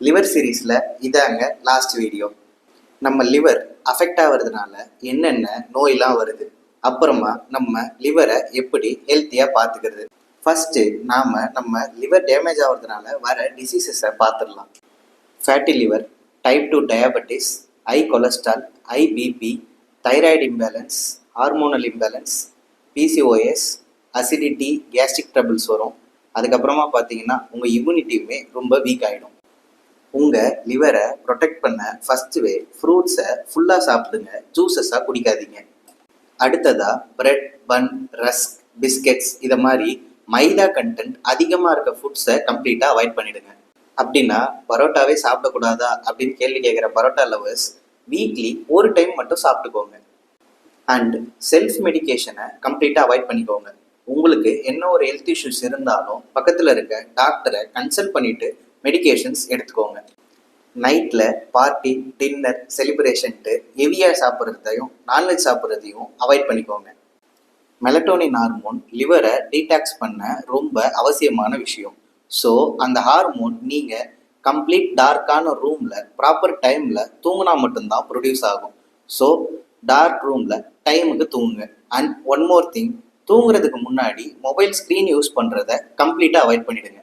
Liver சீரீஸில் இதாங்க last video. நம்ம லிவர் அஃபெக்ட் ஆகிறதுனால என்னென்ன நோயெலாம் வருது, அப்புறமா நம்ம லிவரை எப்படி ஹெல்த்தியாக பார்த்துக்கிறது. ஃபஸ்ட்டு நாம் நம்ம லிவர் டேமேஜ் ஆகிறதுனால வர டிசீசஸை பார்த்துடலாம். Fatty liver, type 2 diabetes, high cholesterol, high BP, thyroid imbalance, hormonal imbalance, PCOS, acidity, gastric troubles வரும். அதுக்கப்புறமா பார்த்தீங்கன்னா உங்கள் இம்யூனிட்டியுமே ரொம்ப வீக் ஆகிடும். உங்கள் லிவரை ப்ரொடெக்ட் பண்ண ஃபஸ்ட்டு வே, ஃப்ரூட்ஸை ஃபுல்லாக சாப்பிடுங்க, ஜூஸஸாக குடிக்காதீங்க. அடுத்ததாக பிரெட், பன், ரஸ்க், பிஸ்கெட்ஸ் இதை மாதிரி மைதா கண்டென்ட் அதிகமாக இருக்க ஃபுட்ஸை கம்ப்ளீட்டாக அவாய்ட் பண்ணிவிடுங்க. அப்படின்னா பரோட்டாவே சாப்பிடக்கூடாதா அப்படின்னு கேள்வி கேட்குற பரோட்டா லவர்ஸ் வீக்லி ஒரு டைம் மட்டும் சாப்பிட்டுக்கோங்க. அண்ட் செல்ஃப் மெடிக்கேஷனை கம்ப்ளீட்டாக அவாய்ட் பண்ணிக்கோங்க. உங்களுக்கு என்ன ஒரு ஹெல்த் இஷ்யூஸ் இருந்தாலும் பக்கத்தில் இருக்க டாக்டரை கன்சல்ட் பண்ணிவிட்டு மெடிகேஷன்ஸ் எடுத்துக்கோங்க. நைட்டில் பார்ட்டி, டின்னர், செலிப்ரேஷன்ட்டு ஹெவியாக சாப்பிட்றதையும் நான்வெஜ் சாப்பிட்றதையும் அவாய்ட் பண்ணிக்கோங்க. மெலட்டோனின் ஹார்மோன் லிவரை டீடாக்ஸ் பண்ண ரொம்ப அவசியமான விஷயம். ஸோ அந்த ஹார்மோன் நீங்கள் கம்ப்ளீட் டார்க்கான ரூமில் ப்ராப்பர் டைமில் தூங்கினா மட்டும்தான் ப்ரொடியூஸ் ஆகும். ஸோ டார்க் ரூமில் டைமுக்கு தூங்குங்க. அண்ட் ஒன் மோர் திங், தூங்குறதுக்கு முன்னாடி மொபைல் ஸ்க்ரீன் யூஸ் பண்ணுறதை கம்ப்ளீட்டாக அவாய்ட் பண்ணிவிடுங்க.